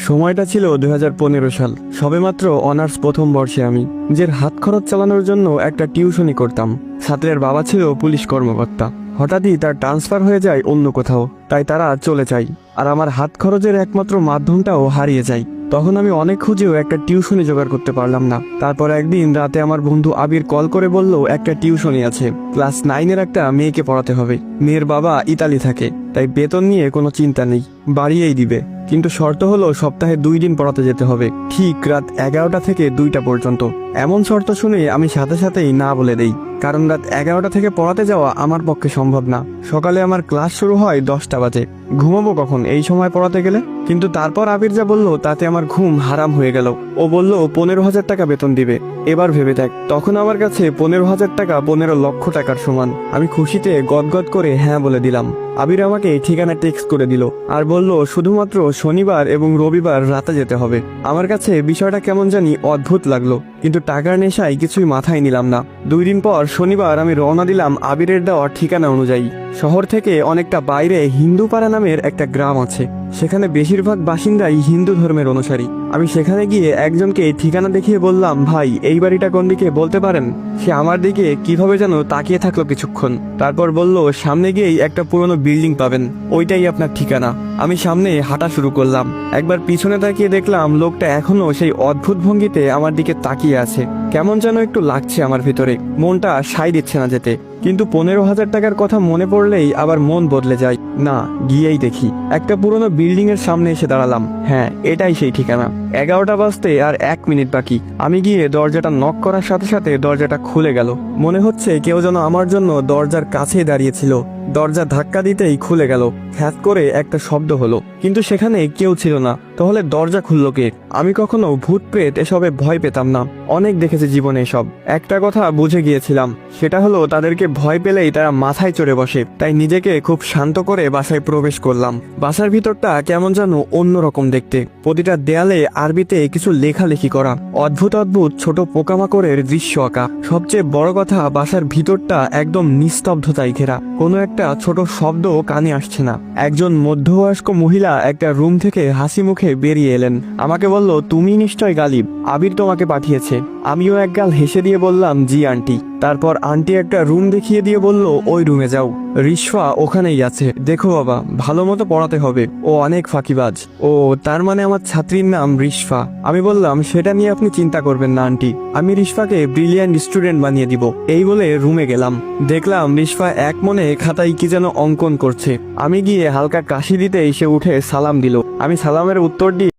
সময়টা ছিল 2015 সাল। সবেমাত্র অনার্স প্রথম বর্ষে আমি নিজের হাত খরচ চালানোর জন্য একটা টিউশনি করতাম। ছাত্রের বাবা ছিল পুলিশ কর্মকর্তা। হঠাৎই তার ট্রান্সফার হয়ে যায় অন্য কোথাও, তাই তারা চলে যায় আর আমার হাত খরচের একমাত্র মাধ্যমটাও হারিয়ে যায়। তখন আমি অনেক খুঁজেও একটা টিউশনি জোগাড় করতে পারলাম না। তারপর একদিন রাতে আমার বন্ধু আবির কল করে বলল একটা টিউশনি আছে, ক্লাস 9-এর একটা মেয়েকে পড়াতে হবে। মেয়ের বাবা ইতালি থাকে, তাই বেতন নিয়ে কোনো চিন্তা নেই, বাড়িয়েই দিবে। কিন্তু শর্ত হলো সপ্তাহে 2 দিন পড়াতে যেতে হবে, ঠিক রাত 11টা থেকে 2টা পর্যন্ত। এমন শর্ত শুনে আমি সাথে সাথেই না বলে দেই, কারণ রাত 11টা থেকে পড়াতে যাওয়া আমার পক্ষে সম্ভব না। সকালে আমার ক্লাস শুরু হয় 10টা বাজে, ঘুমাবো কখন এই সময় পড়াতে গেলে? কিন্তু তারপর আবির যা বলল তাতে আমার ঘুম হারাম হয়ে গেল। ও বলল 15,000 টাকা বেতন দিবে। এবার ভেবে দেখ, তখন আমার কাছে 15,000 টাকা 15 লক্ষ টাকার সমান। আমি খুশিতে গদগদ করে হ্যাঁ বলে দিলাম। আবির আমাকে ঠিকানা টেক্সট করে দিল আর বলল শুধুমাত্র শনিবার এবং রবিবার রাতে যেতে হবে। আমার কাছে বিষয়টা কেমন জানি অদ্ভুত লাগলো, কিন্তু টাকার নেশায় কিছুই মাথায় নিলাম না। 2 দিন পর শনিবার আমি রওনা দিলাম আবিরের দেওয়া ঠিকানা অনুযায়ী। শহর থেকে অনেকটা বাইরে হিন্দুপাড়া নামের একটা গ্রাম আছে, সেখানে বেশিরভাগ বাসিন্দাই হিন্দু ধর্মের অনুসারী। আমি সেখানে গিয়ে একজনকে ঠিকানা দেখিয়ে বললাম, ভাই এই বাড়িটা কোন দিকে বলতে পারেন? সে আমার দিকে কিভাবে যেন তাকিয়ে থাকলো কিছুক্ষণ, তারপর বলল সামনে গিয়েই একটা পুরনো বিল্ডিং পাবেন, ওইটাই আপনার ঠিকানা। আমি সামনে হাঁটা শুরু করলাম। একবার পিছনে তাকিয়ে দেখলাম লোকটা এখনো সেই অদ্ভুত ভঙ্গিতে আমার দিকে তাকিয়ে আছে। কেমন যেন একটু লাগছে আমার ভিতরে, মনটা সাই দিচ্ছে না যেতে। কিন্তু 15,000 টাকার কথা মনে পড়লেই আবার মন বদলে যায়। না, গিয়েই দেখি। একটা পুরনো বিল্ডিং এর সামনে এসে দাঁড়ালাম। হ্যাঁ, এটাই সেই ঠিকানা। 11টা বাজতে আর 1 মিনিট বাকি। আমি গিয়ে দরজাটা নক করার সাথে সাথে দরজাটা খুলে গেল। মনে হচ্ছে কেউ যেন আমার জন্য দরজার কাছেই দাঁড়িয়েছিল। দরজা ধাক্কা দিতেই খুলে গেল। খ্যাত করে একটা শব্দ হলো, কিন্তু সেখানে কেউ ছিল না। তাহলে দরজা খুললো কে? আমি কখনো ভূত প্রেত এসবে ভয় পেতাম না, অনেক দেখেছি জীবনে এসব। একটা কথা বুঝে গিয়েছিলাম, সেটা হলো তাদেরকে ভয় পেলেই তারা মাথায় চড়ে বসে। তাই নিজেকে খুব শান্ত করে বাসায় প্রবেশ করলাম। বাসার ভিতরটা কেমন যেন অন্যরকম দেখতে। প্রতিটা দেয়ালে আরবিতে কিছু লেখালেখি করা, অদ্ভুত অদ্ভুত ছোট পোকামাকড়ের দৃশ্য আঁকা। সবচেয়ে বড় কথা, বাসার ভিতরটা একদম নিস্তব্ধতায় ঘেরা, কোনো একটা ছোট শব্দ কানে আসছে না। একজন মধ্যবয়স্ক মহিলা একটা রুম থেকে হাসি মুখে বেরিয়ে এলেন। আমাকে বলল, তুমি নিশ্চয় গালিব, আবির তোমাকে পাঠিয়েছে। আমিও একগাল হেসে দিয়ে বললাম, জি আন্টি। তারপর আন্টি একটা রুম দেখিয়ে দিয়ে বলল, ওই রুমে যাও, রিশফা ওখানেই আছে, দেখো বাবা, ভালো মতো পড়াতে হবে, ও অনেক ফাঁকিবাজ। ও, তার মানে আমার ছাত্রীর নাম রিশফা? আমি বললাম, সেটা নিয়ে আপনি চিন্তা করবেন না আন্টি, আমি রিশফাকে ব্রিলিয়ান্ট স্টুডেন্ট বানিয়ে দিব। এই বলে রুমে গেলাম। দেখলাম রিশফা এক মনে খাতায় কি যেন অঙ্কন করছে। আমি গিয়ে হালকা কাশি দিতে এসে উঠে সালাম দিল। আমি সালামের উত্তর দিয়ে